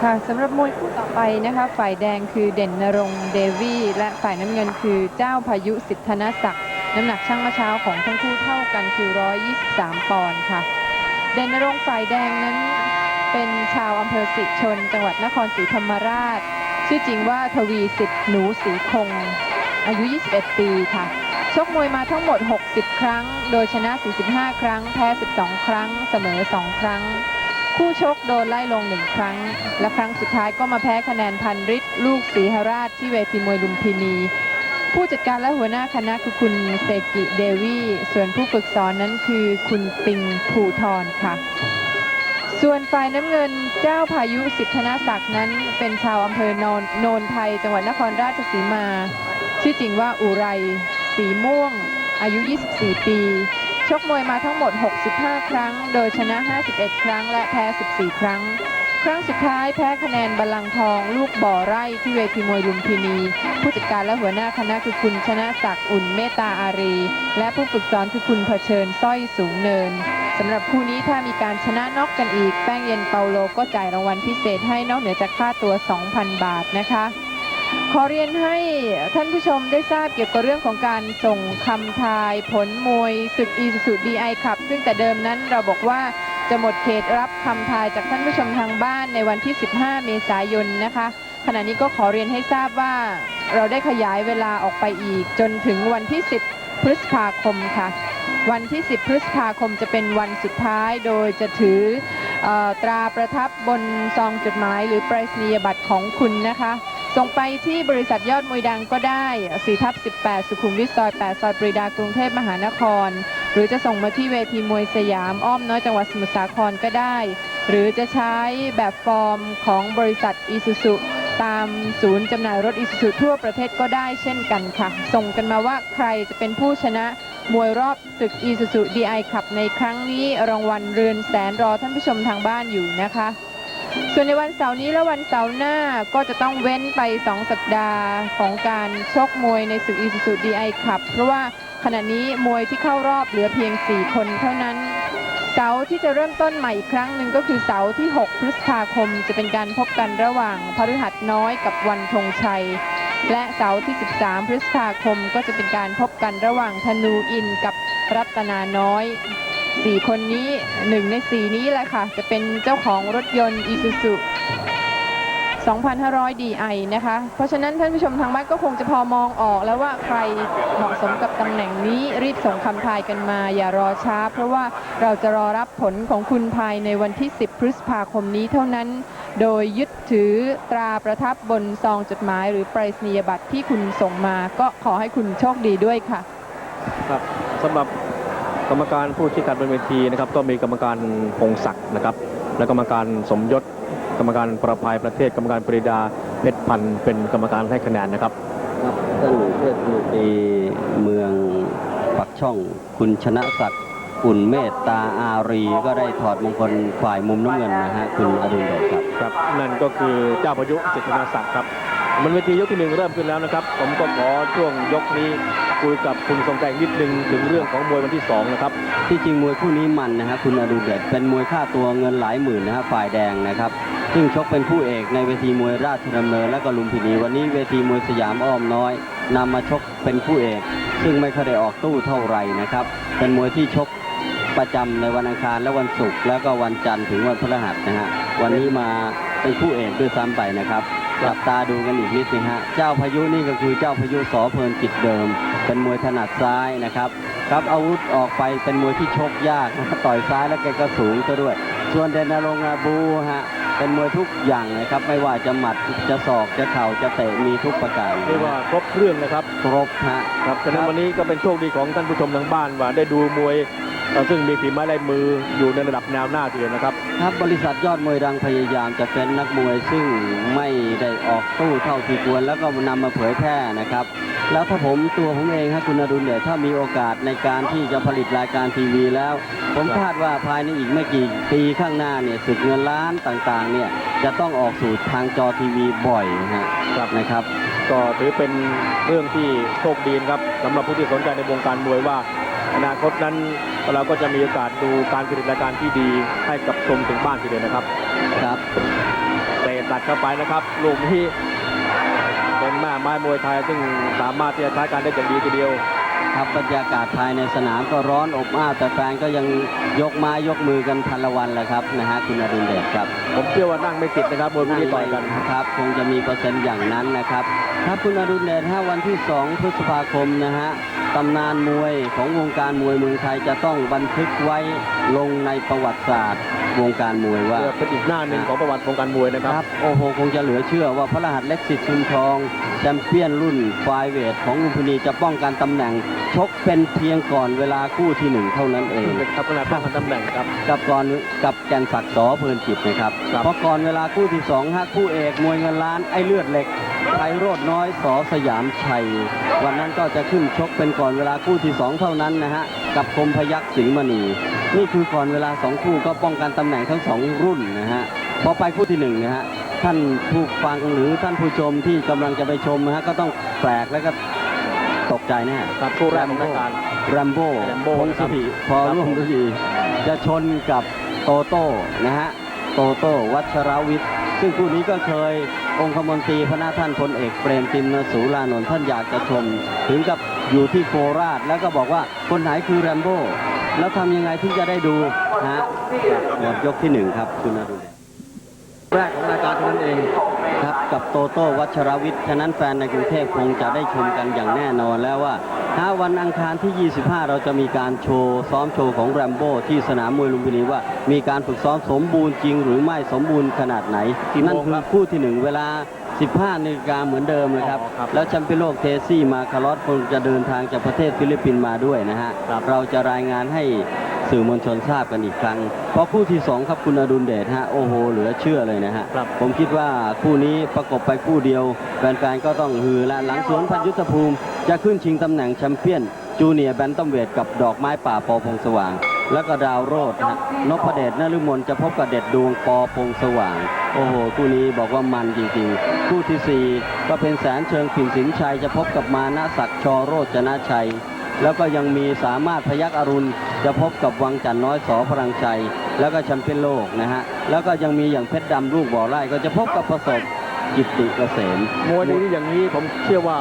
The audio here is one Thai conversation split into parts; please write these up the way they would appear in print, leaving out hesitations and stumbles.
ค่ะสำหรับมวยคู่ต่อไปนะคะฝ่ายแดงคือเด่นณรงค์เดวี่และฝ่ายน้ำเงินคือเจ้าพายุสิทธนศักดิ์น้ำหนักชั่งเมื่อเช้าของทั้งคู่เท่ากันคือ123 ปอนด์ค่ะเด่นณรงค์ฝ่ายแดงนั้นเป็นชาวอำเภอสิชนจังหวัดนครศรีธรรมราชชื่อจริงว่าทวีสิทธิ์หนูศรีคงอายุ 21 ปีค่ะชกมวยมาทั้งหมด 60 ครั้งโดยชนะ 45 ครั้งแพ้ 12 ครั้งเสมอ 2 ครั้งคู่ชกโดนไล่ลง1 ครั้งและครั้งสุดท้ายก็มาแพ้คะแนนพันฤทธิ์ลูกศรีหราชที่เวทีมวยลุมพินีผู้จัดการและหัวหน้าคณะคือคุณเซกิเดวี่ส่วนผู้ฝึกสอนนั้นคือคุณปิงภูทรค่ะส่วนฝ่ายน้ำเงินเจ้าพายุสิทธนศักดิ์นั้นเป็นชาวอำเภอโนนไทยจังหวัดนครราชสีมาชื่อจริงว่าอุไรสีม่วงอายุ 24 ปีชกมวยมาทั้งหมด 65 ครั้งโดยชนะ 51 ครั้งและแพ้ 14 ครั้งครั้งสุดท้ายแพ้คะแนนบัลลังก์ทองลูกบ่อไร่ที่เวทีมวยลุมพินีผู้จัดการและหัวหน้าคณะคือคุณชนะศักดิ์อุ่นเมตตาอารีและผู้ฝึกสอนคือคุณเผชิญสร้อยสูงเนินสำหรับคู่นี้ถ้ามีการชนะน็อกกันอีกแป้งเย็นเปาโลก็จ่ายรางวัลพิเศษให้นอกเหนือจากค่าตัว 2,000 บาทนะคะขอเรียนให้ท่านผู้ชมได้ทราบเกี่ยวกับเรื่องของการส่งคำทายผลมวยศึก Isuzu DI Cup ซึ่งแต่เดิมนั้นเราบอกว่าจะหมดเขตรับคำทายจากท่านผู้ชมทางบ้านในวันที่ 15 เมษายนนะคะขณะนี้ก็ขอเรียนให้ทราบว่าเราได้ขยายเวลาออกไปอีกจนถึงวันที่ 10 พฤษภาคมค่ะวันที่ 10 พฤษภาคมจะเป็นวันสุดท้ายโดยจะถือตราประทับบนซองจดหมายหรือไปรษณียบัตรของคุณนะคะส่งไปที่บริษัทยอดมวยดังก็ได้4/18 สุขุมวิทซอย 8 ซอยปรีดากรุงเทพมหานครหรือจะส่งมาที่เวทีมวยสยามอ้อมน้อยจังหวัดสมุทรสาครก็ได้หรือจะใช้แบบฟอร์มของบริษัทอิซูซุตามศูนย์จำหน่ายรถอิซูซุทั่วประเทศก็ได้เช่นกันค่ะส่งกันมาว่าใครจะเป็นผู้ชนะมวยรอบศึก Isuzu DI Cup ในครั้งนี้รางวัลเรือนแสนรอท่านผู้ชมทางบ้านอยู่นะคะส่วนในวันเสาร์นี้และวันเสาร์หน้าก็จะต้องเว้นไป2 สัปดาห์ของการชกมวยในศึก Isuzu DI Cup เพราะว่าขณะนี้มวยที่เข้ารอบเหลือเพียง4 คนเท่านั้นเสาร์ที่จะเริ่มต้นใหม่อีกครั้งหนึ่งก็คือเสาร์ที่ 6 พฤษภาคมจะเป็นการพบกันระหว่างพฤหัสน้อยกับวันธงชัยและเสาร์ที่ 13 พฤษภาคมก็จะเป็นการพบกันระหว่างธนูอินกับรัตนาน้อย4 คนนี้1 ใน 4 นี้แหละค่ะจะเป็นเจ้าของรถยนต์ Isuzu 2,500 DI นะคะเพราะฉะนั้นท่านผู้ชมทางบ้านก็คงจะพอมองออกแล้วว่าใครเหมาะสมกับตำแหน่งนี้รีบส่งคำทายกันมาอย่ารอช้าเพราะว่าเราจะรอรับผลของคุณภายในวันที่ 10 พฤษภาคมนี้เท่านั้นโดยยึดถือตราประทับบนซองจดหมายหรือไปรษณียบัตรที่คุณส่งมาก็ขอให้คุณโชคดีด้วยค่ะครับสำหรับกรรมการผู้ชี้ขาดบนเวทีนะครับก็มีกรรมการพงศักดิ์นะครับและกรรมการสมยศกรรมการประภัยประเทศกรรมการปรีดาเพชรพันธ์เป็นกรรมการให้คะแนนนะครับครับท่านเทศมนตรีเมืองปักช่องคุณชนะศักดิ์อุ่นเมตตาอารีก็ได้ถอดมงคลฝ่ายมุมน้ำเงินนะฮะคุณอดุลเดชครับครับนั่นก็คือเจ้าพายุสิทธนศักดิ์ครับมันเวทียกที่1เริ่มขึ้นแล้วนะครับผมก็ขอช่วงยกนี้คุยกับคุณทรงใจนิดนึงถึงเรื่องของมวยวันที่2นะครับที่จริงมวยคู่นี้มันนะฮะคุณอดุลเดชเป็นมวยค่าตัวเงินหลายหมื่นนะฮะฝ่ายแดงนะครับซึ่งชกเป็นผู้เอกในเวทีมวยราชดำเนินและก็ลุมพินีวันนี้เวทีมวยสยามอ้อมน้อยนำมาชกเป็นผู้เอกซึ่งไม่ค่อยได้ออกตู้เท่าไหร่นะครับเป็นมวยที่ชกประจำในวันอังคารและวันศุกร์แล้วก็วันจันทร์ถึงวันพฤหัสนะฮะวันนี้มาเป็นผู้เอกด้วยซ้ำไปนะครับจับตาดูกันอีกนิดนึงฮะเจ้าพายุนี่ก็คือเจ้าพายุสอเพลินจิตเดิมเป็นมวยถนัดซ้ายนะครับครับอาวุธออกไปเป็นมวยที่ชกยากนะต่อยซ้ายแล้วแกก็สูงซะด้วยส่วนเดนนรงค์อาบูฮะเป็นมวยทุกอย่างนะครับไม่ว่าจะหมัดจะศอกจะเข่าจะเตะมีทุกประการเรียกว่าครบเครื่องนะครับครบฮะครับฉะนั้นวันนี้ก็เป็นโชคดีของท่านผู้ชมทางบ้านว่าได้ดูมวยซึ่งมีฝีไม้ลายมืออยู่ในระดับแนวหน้าทีเดียวนะครับครับบริษัทยอดมวยดังพยายามจะเป็นนักมวยซึ่งไม่ได้ออกตู้เท่าที่ควรแล้วก็นำมาเผยแพร่นะครับแล้วถ้าตัวผมเองครับคุณอดุลเดชถ้ามีโอกาสในการที่จะผลิตรายการทีวีแล้วผมคาดว่าภายในอีกไม่กี่ปีข้างหน้าเนี่ยศึกเงินล้านต่างๆเนี่ยจะต้องออกสู่ทางจอทีวีบ่อยนะครับก็ถือเป็นเรื่องที่โชคดีครับสำหรับผู้ที่สนใจในวงการมวยว่าอนาคตนั้นเราก็จะมีโอกาสดูการผลิตรายการที่ดีให้กับชมถึงบ้านทีเดียวนะครับครับแต่ต กัดเข้าไปนะครับลูกนี้เป็นแม่ไม้มวยไทยซึ่งสามารถที่จะใช้การได้อย่างดีทีเดียว ครับบรรยากาศภายในสนามก็ร้อนอบอ้าวแต่แฟนก็ยังยกไม้ยกมือกันพันละวันแหละครับนะฮะคุณอดุลเดชครับ ผมเชื่อว่านั่งไม่ติดนะครับมวยคู่นี้ต่อยกัน ครับคงจะมีเปอร์เซ็นต์อย่างนั้นนะครับครับคุณอดุลเดชวันที่ 2 พฤษภาคมนะฮะตำนานมวยของวงการมวยเมืองไทยจะต้องบันทึกไว้ลงในประวัติศาสตร์วงการมวยว่า เพื่อเป็นอีกหน้าหนึ่งของประวัติวงการมวยนะครับ โอ้โหคงจะเหลือเชื่อว่าพระรหัสเล็กสิทธิ์ชุมทองแชมเปี้ยนรุ่นไฟเวทของลุมพินีจะป้องกันตำแหน่งชกเป็นเพียงก่อนเวลาคู่ที่ 1 เท่านั้นเอง ครับขนาดป้องกันตำแหน่งครับ กับแก่นศักดิ์สอเพลินจิตนะครับ เพราะก่อนเวลาคู่ที่2ฮะคู่เอกมวยเงินล้านไอ้เลือดเหล็กไพโรจน์น้อยสอสยามชัย วันนั้นก็จะขึ้นชกเป็นก่อนเวลาคู่ที่ 2 เท่านั้นนะฮะกับคมพยัคฆ์สิงห์มณีนี่คือก่อนเวลา2คู่ก็ป้องกันตำแหน่งทั้ง2รุ่นนะฮะพอไปคู่ที่1นะฮะท่านผู้ฟังหรือท่านผู้ชมที่กำลังจะไปชมนะฮะก็ต้องแปลกและก็ตกใจแน่ ครับคู่แรกของรายการ แรมโบ้พงศพิพอร่วมฤดีจะชนกับโตโต้นะฮะโตโต้วัชรวิทย์ซึ่งคู่นี้ก็เคยองคมนตรีพระนาท่านพลเอกเปรมตินสูรานนท์ท่านอยากจะชมถึงกับอยู่ที่โคราชแล้วก็บอกว่าคนไหนคือแรมโบ้แล้วทำยังไงที่จะได้ดูฮะหมดยกที่ 1 ครับคุณอดุลแรกของรายการเท่านั้นเองครับกับโตโต้วัชรวิทย์ฉะนั้นแฟนในกรุงเทพคงจะได้ชมกันอย่างแน่นอนแล้วว่าถ้าวันอังคารที่ 25 เราจะมีการซ้อมโชว์ของแรมโบ้ที่สนามมวยลุมพินีว่ามีการฝึกซ้อมสมบูรณ์จริงหรือไม่สมบูรณ์ขนาดไหนนั่นคือคู่ที่ 1 เวลา 15 นาฬิกาเหมือนเดิมเลยครับแล้วแชมเปี้ยนโลกเทซี่มาคาร์ลอสคงจะเดินทางจากประเทศฟิลิปปินส์มาด้วยนะฮะเราจะรายงานให้สื่อมวลชนทราบกันอีกครั้งเพราะคู่ที่ 2 ครับคุณอดุลเดชฮะโอ้โหเหลือเชื่อเลยนะฮะผมคิดว่าคู่นี้ประกบไปคู่เดียวแฟนๆก็ต้องฮือและหลังสวนพันยุทธภูมิจะขึ้นชิงตำแหน่งแชมเปี้ยนจูเนียร์แบนตัมเวทกับดอกไม้ป่าปอพงษ์สว่างแล้วก็ดาวโรจน์นพเดชนฤมลจะพบกับเด็ดดวงปอพงษ์สว่างโอ้โหคู่นี้บอกว่ามันจริงๆคู่ที่ 4 ก็เป็นแสนเชิงปิ่นสินชัยจะพบกับมานะศักดิ์ชโรจนะชัยแล้วก็ยังมีสามารถพยัคฆ์อรุณจะพบกับวังจันทร์น้อยสอพลังชัยแล้วก็แชมเปี้ยนโลกนะฮะแล้วก็ยังมีอย่างเพชรดำลูกบ่อไร่ก็จะพบกับประสบกิตติเกษมมวยนี้อย่างนี้ผมเชื่อว่า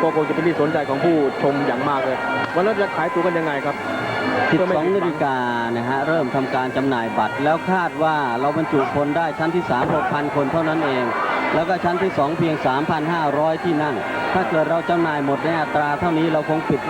ก็คงจะเป็นที่สนใจของผู้ชมอย่างมากเลยวันนั้นจะขายตั๋วกันยังไงครับ 12 นาฬิกานะฮะเริ่มทำการจำหน่ายบัตรแล้วคาดว่าเราบรรจุคนได้ชั้นที่ 3 6,000 คนเท่านั้นเองแล้วก็ชั้นที่ 2 เพียง 3,500 ที่นั่งถ้าเกิดเราจำหน่ายหมดในอัตราเท่านี้เราคงปิด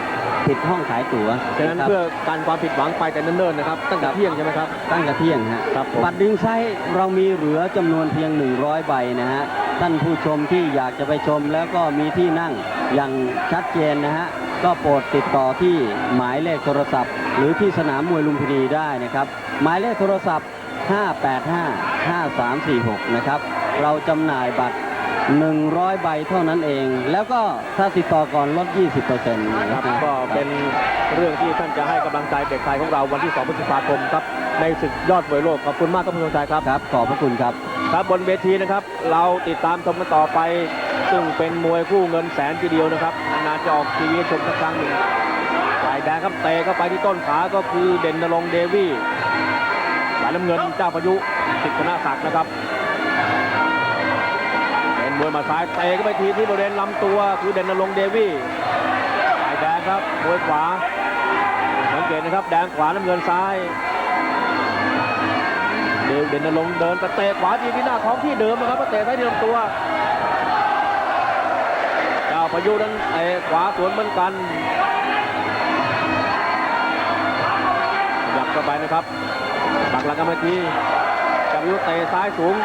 ห้องขายตั๋วฉะนั้นเพื่อการความผิดหวังไปแต่เนิ่นๆนะครับตั้งแต่เที่ยงใช่ไหมครับตั้งแต่เที่ยงฮะบัตรดึงไซส์เรามีเหลือจำนวนเพียง100 ใบนะฮะท่านผู้ชมที่อยากจะไปชมแล้วก็มีที่นั่งอย่างชัดเจนนะฮะก็โปรดติดต่อที่หมายเลขโทรศัพท์หรือที่สนามมวยลุมพินีได้นะครับหมายเลขโทรศัพท์ 585-5346 นะครับเราจำหน่ายบัตร100 ใบเท่านั้นเองแล้วก็ถ้าติดต่อก่อนลด 20% นะครับก็เป็นเรื่องที่ท่านจะให้กำลังใจเด็กไทยของเราวันที่ 2 พฤษภาคมครับในศึกยอดมวยโลกขอบคุณมากครับคุณสมชายครับครับขอบพระคุณครับครับบนเวทีนะครับเราติดตามชมกันต่อไปซึ่งเป็นมวยคู่เงินแสนทีเดียวนะครับนานๆจะออกทีวีชมสักครั้งหนึ่งฝ่ายแดงครับเตะเข้าไปที่ต้นขาก็คือเด่นณรงค์เดวี่ฝ่ายน้ำเงินเจ้าพายุสิทธนศักดิ์นะครับเป็นมวยมาซ้ายเตะเข้าไปทีที่บริเวณลำตัวคือเด่นณรงค์เดวี่ฝ่ายแดงครับมวยขวาสังเกตนะครับแดงขวาน้ำเงินซ้ายเด่นณรงค์เดินไปเตะขวาทีที่หน้าท้องที่เดิมนะครับเตะซ้ายที่ลำตัวเจ้าพายุนั้นเตะขวาสวนเหมือนกันยับเข้าไปนะครับตักหลังกันมาทีเจ้าพายุเตะซ้ายสูง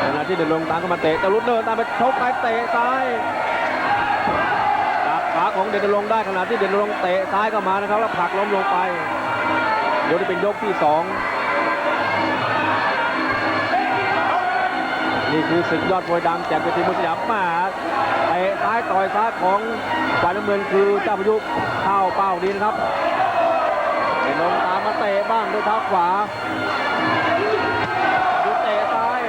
ขณะที่เด่นณรงค์ตามเข้ามาเตะเจ้ารุดเดินตามไปชกไปเตะซ้ายจับขาของเด่นณรงค์ได้ขณะที่เด่นณรงค์เตะซ้ายเข้ามานะครับแล้วผลักล้มลงไปยกนี้เป็นยกที่ 2นี่คือศึกยอดมวยดังจากเวทีมวยสยามมาเตะซ้ายต่อยซ้ายของฝ่ายน้ำเงินคือเจ้าพายุเข้าเป้าดีนะครับเด่นณรงค์ตามมาเตะบ้างด้วยเท้าขวายุเตะซ้าย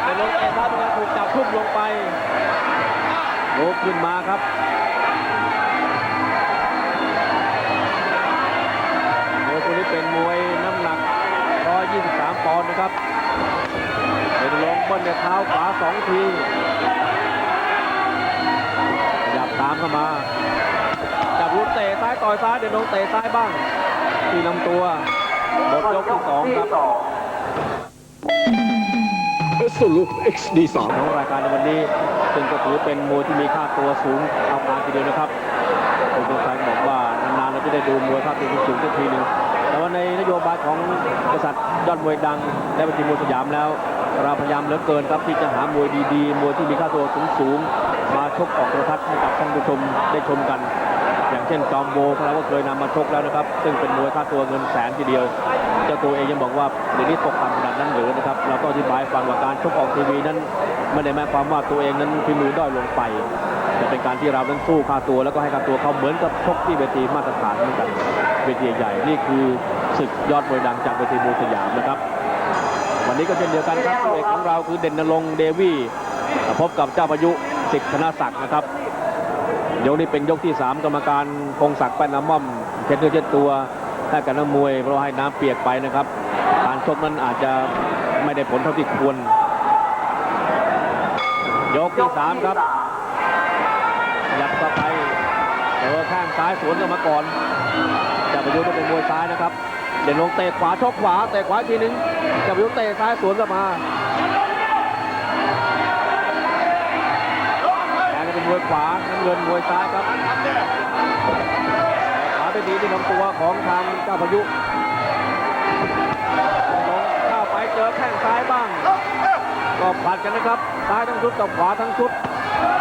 เด่นณรงค์เตะซ้ายเป็นการถูกจับทุ่มลงไปโลกขึ้นมาครับมวยคู่นี้เป็นมวยน้ำหนัก123 ปอนด์นะครับเด่นณ ลงบนเนี่ยเท้าขวา2 ทีขยับตามเข้ามาจับลูกเตะซ้ายต่อยซ้ายเด่นดรงเตะซ้ายบ้างที่ลำตัวหมดยกที่ 2 ครับ Absolute XD3 ของรายการในวันนี้ซึ่งก็ถือเป็นมวยที่มีค่าตัวสูงเอาการทีเดียวนะครับคุณผู้ชมบอกว่านานๆเราจะได้ดูมวยค่าตัวสูงสักทีหนึ่งแต่ว่าในนโยบายของกษัตริย์ยอดมวยดังและเวทีมวยสยามแล้วเราพยายามเหลือเกินครับที่จะหามวยดีๆมวยที่มีค่าตัวสูงๆมาชกออกโทรทัศน์ให้กับท่านผู้ชมได้ชมกันอย่างเช่นจอมโบเราก็เคยนำมาชกแล้วนะครับซึ่งเป็นมวยค่าตัวเงินแสนทีเดียวเจ้าตัวเองยังบอกว่าเดี๋ยวนี้ตกต่ำขนาดนั้นหรือนะครับเราก็อธิบายฟังว่าการชกออกทีวีนั้นไม่ได้หมายความว่าตัวเองนั้นฝีมือด้อยลงไปแต่เป็นการที่เรานั้นสู้ค่าตัวแล้วก็ให้ค่าตัวเขาเหมือนกับชกที่เวทีมาตรฐานเหมือนกันเวทีใหญ่นี่คือศึกยอดมวยดังจากเวทีมวยสยามนะครับวันนี้ก็เช่นเดียวกันครับคู่เอกของเราคือเด่นณรงค์เดวี่พบกับเจ้าพายุสิทธิ์ธนศักดิ์นะครับยกนี้เป็นยกที่ 3กรรมการพงศักดิ์แป้นน้ำม่อมเช็ดเนื้อเช็ดตัวให้กับนักมวยเพราะให้น้ำเปียกไปนะครับการชกนั้นอาจจะไม่ได้ผลเท่าที่ควรยกที่ 3ครับยับเข้าไปข้างซ้ายสวนกันมาก่อนเจ้าพายุต้องเป็นมวยซ้ายนะครับเด่นลงเตะขวาชกขวาเตะขวาทีนึงเจ้าพายุเตะซ้ายสวนกันมาเป็นมวยขวาน้ำเงินมวยซ้ายครับขวาไปดีที่ลำตัวของทางเจ้าพายุลงเข้าไปเจอแข้งซ้ายบ้างก็ผลัดกันนะครับซ้ายทั้งชุดกับขวาทั้งชุด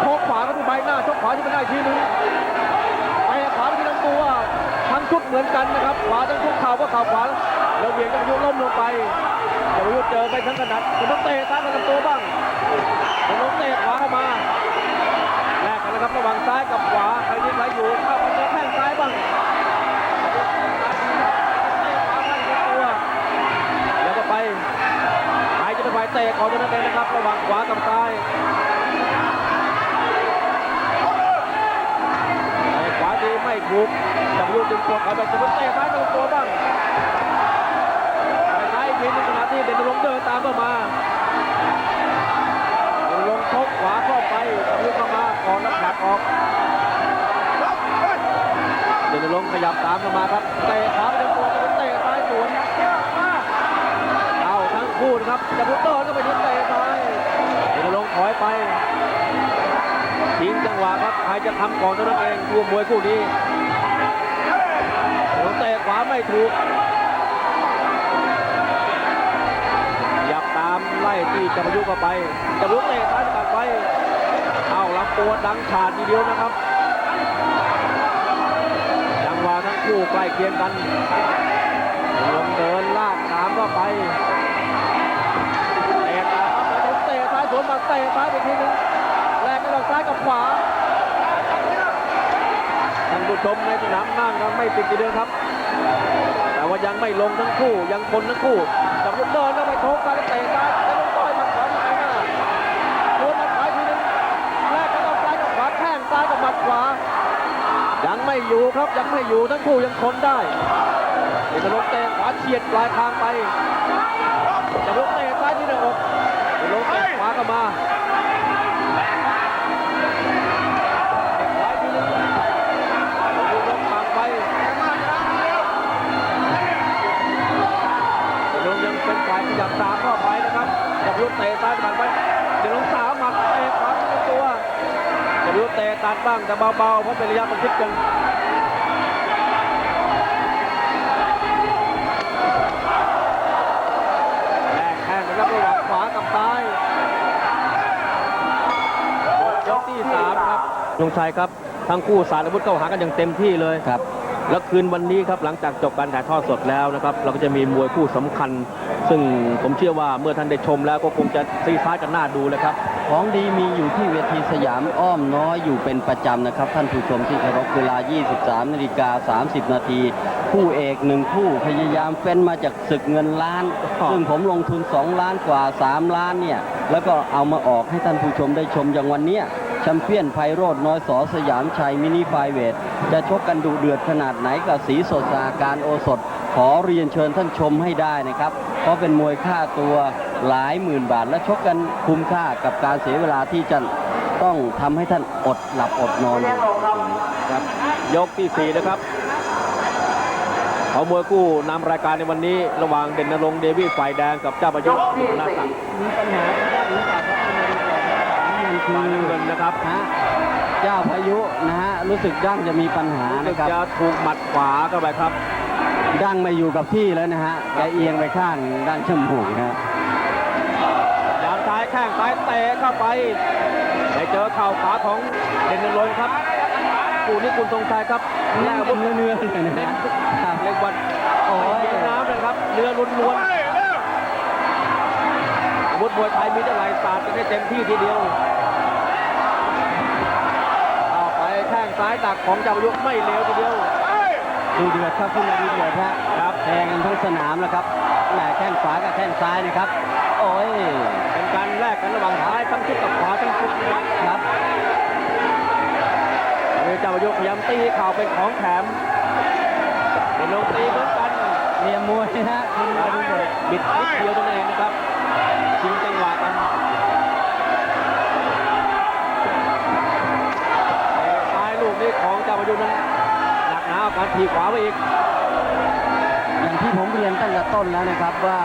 ชกขวาก็ที่ใบหน้าชกขวาที่ไม่ได้ทีนึงไปขวาไปที่ลำตัวทั้งชุดเหมือนกันนะครับขวาทั้งชุดเข่าก็เข่าขวาแล้วเบี่ยงเจ้าพายุล้มลงไปเจ้าพายุเจอไปทั้งขนาดจะต้องเตะซ้ายกับลำตัวบ้างจะต้องเตะขวาเข้ามาแลกกันนะครับระหว่างซ้ายกับขวาใครดีใครอยู่เข้าไปเจอแข้งซ้ายบ้างแล้วก็ไปใครจะไปเตะก่อนจะนั่นเองนะครับระหว่างขวากับซ้ายขวาดีไม่ถูกจับยูดึงตัวเขาไปจะเตะซ้ายกับตัวบ้างซ้ายทีในขณะที่เด่นลงเดินตามเข้ามาลงชกขวาเข้าไปจับยูเข้ามาก่อนแล้วผลักออกเด่นลงขยับตามเข้ามาครับเตะขวาไปตัวเตะซ้ายสวนเอาทั้งคู่นะครับจับยูเดินก็ไปที่เตะซ้ายเด่นลงถอยไปทิ้งจังหวะครับใครจะทำก่อนเท่านั้นเองคู่มวยคู่นี้เตะขวาไม่ถูกยับตามไล่ที่จับยูเข้าไปจับยูเตะซ้ายตัดไปเอาลำตัวดังขาดทีเดียวนะครับจังหวะทั้งคู่ใกล้เคียงกันลงเดินลากตามเข้าไปเตะตามเตะซ้ายสวนมาเตะซ้ายไปทีนึงแลกกันซ้ายกับขวาท่านผู้ชมในสนามนั่งกันไม่ติดทีเดียวครับแต่ว่ายังไม่ลงทั้งคู่ยังคนทั้งคู่จับลูกเดินแล้วไปโถกกันเตะซ้ายแล้วลงต่อยมันขวาที่ไหนหน้าโดนมันขวาทีนึงแลกกันซ้ายกับขวาแข้งซ้ายกับหมัดขวายังไม่อยู่ครับยังไม่อยู่ทั้งคู่ยังทนได้เดี๋ยวจะลงเตะขวาเฉียดปลายคางไปจะลงเตะซ้ายที่หน้าอกจะลงเตะขวาเข้ามายังเป็นฝ่ายขยับตามเข้าไปนะครับจับยุทธเตะซ้ายผ่านไปเดี๋ยวลงสาวหมัดเตะขวาที่ตัวจับยุทธเตะตัดบ้างแต่เบาๆเพราะเป็นระยะประชิดกันแลกแข้งนะครับระหว่างขวากับซ้ายยกที่ 3ครับลงชัยครับทั้งคู่สาดอาวุธเข้าหากันอย่างเต็มที่เลยครับแล้วคืนวันนี้ครับหลังจากจบการถ่ายทอดสดแล้วนะครับเราก็จะมีมวยคู่สำคัญซึ่งผมเชื่อว่าเมื่อท่านได้ชมแล้วก็คงจะซีซ้ายกันหน้าดูเลยครับของดีมีอยู่ที่เวทีสยามอ้อมน้อยอยู่เป็นประจำนะครับท่านผู้ชมที่เคารพเวลา 23:30 นาทีคู่เอก1คู่พยายามเฟ้นมาจากศึกเงินล้านซึ่งผมลงทุน2ล้านกว่า3ล้านเนี่ยแล้วก็เอามาออกให้ท่านผู้ชมได้ชมอย่างวันเนี้ยแชมเปี้ยนไพโรจน์น้อยสอสยามชัยมินิไฟเวทจะชกกันดุเดือดขนาดไหนกับศรีสดสหการโอสถขอเรียนเชิญท่านชมให้ได้นะครับเพราะเป็นมวยค่าตัว หลายหมื่นบาทและชกกันคุ้มค่ากับการเสียเวลาที่จะต้องทำให้ท่านอดหลับอดนอนอยู่ ครับยกที่ 4 นะครับเอามวยคู่นำรายการในวันนี้ระหว่างเด่นนรงค์เดวี่ฝ่ายแดงกับเจ้าพายุสิทธนาศักดิ์ มีปัญหาหรือเปล่าครับมันคื ฝ่าย อ น้ำเงินนะครับ ฮะเจ้าพายุนะฮะรู้สึกดั้งจะมีปัญหา รู้สึ นะ ก ครับ จะถูกหมัดขวาเข้าไปครับ ดั้งไม่อยู่กับที่แล้วนะฮะแกเอียงไปข้างด้านจมูกนะฮะ ยางซ้ายแข้งซ้ายเตะเข้าไปไปเจอเข่าขวาของเด่นนรงค์ครับคู่นี้คุณทรงชัยครับแลกอาวุธ เนื้อๆเลยนะฮะครับ เล็กวัน โอ้ย เย็นน้ำเลยครับเรือล้วนๆอาวุธมวยไทยมีเท่าไหร่สาดกันได้เต็มที่ทีเดียวเอาไปแข้งซ้ายดักของเจ้าพายุไม่เลวทีเดียว ดูเดือดครับคุณดูเดือดฮะ ครับ แทงกันทั้งสนามแล้วครับแหมแข้งขวากับแข้งซ้ายนะครับ โอ้ย เป็นการแลกกันระหว่างซ้ายทั้งชุดกับขวาทั้งชุดนะครับ ครับ เจ้าพายุพยายามตีเข่าเป็นของแถมเด่นนรงค์ตีเหมือนกัน เรียมมวยนะฮะคุณดูเดือด บิดนิดเดียวนั่นเองนะครับชิงจังหวะกันซ้ายลูกนี้ของเจ้าพายุนั้นหนักหนาเอาการถีบขวาไปอีก อย่างที่ผมเรียนตั้งแต่ต้นแล้วนะครับว่า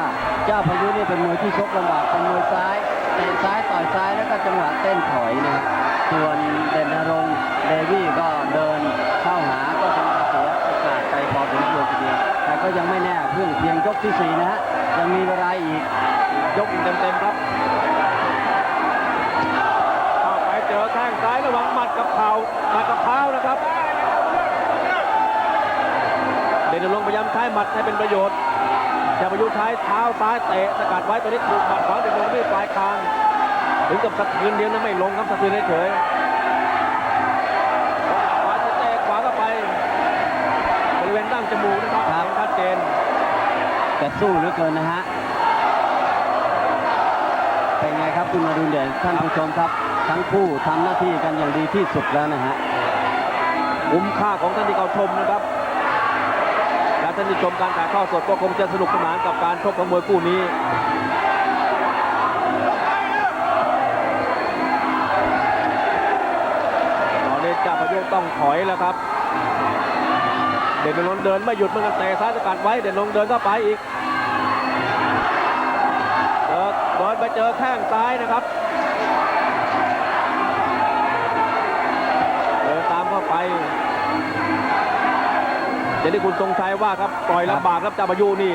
เจ้าพายุนี่เป็นมวยที่ชกลำบากเป็นมวยซ้ายเตะซ้ายต่อยซ้ายแล้วก็จังหวะเต้นถอยนะครับส่วนเด่นนรงค์เดวี่ก็เดินเข้าหาก็คงจะเสียโอกาสไปพอสมควรทีเดียวแต่ก็ยังไม่แน่เพียงยกที่ 4 นะฮะยังมีเวลาอีก ยกเต็มๆครับเข้าไปเจอแข้งซ้ายระหว่างหมัดกับเข่าหมัดกับเท้านะครับเด่นนรงค์พยายามใช้หมัดให้เป็นประโยชน์เจ้าพายุใช้เท้าซ้ายเตะสกัดไว้ตัวนี้ถูกหมัดของเด่นนรงค์ด้วยปลายคางถึงกับสะเทือนเดียวนะไม่ลงครับสะเทือนเฉยขวาจะเตะขวาเข้าไปบริเวณดั้งจมูกนะครับ ครับ ชัดเจน แต่สู้เหลือเกินนะฮะเป็นไงครับคุณมาดูเด่นท่านผู้ชมครับทั้งคู่ทำหน้าที่กันอย่างดีที่สุดแล้วนะฮะ คุ้มค่าของท่านที่เขาชมนะครับและท่านที่ชมการถ่ายทอดสดก็คงจะสนุกสนานกับการชกของมวยคู่นี้ตอนนี้เจ้าพายุต้องถอยแล้วครับเด่นนรงค์เดินไม่หยุดเหมือนกันเตะซ้ายสกัดไว้เด่นนรงค์เดินเข้าไปอีกเดินไปเจอแข้งซ้ายนะครับเดินตามเข้าไปเดี๋ยวที่คุณทรงชัยว่าครับปล่อยลำบากครับเจ้าพายุนี่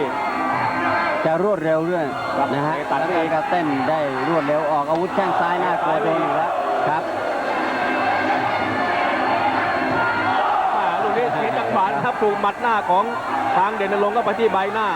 จะรวดเร็วด้วย ครับ นะฮะ เตะตัด แล้ว เอง ก็เต้นได้รวดเร็วออกอาวุธแข้งซ้ายหน้ากลัวโดนอยู่แล้วครับ ลูกนี้เสียจังหวะนะครับถูกหมัดหน้าของทางเด่นนรงค์ก็ไปที่ใบหน้า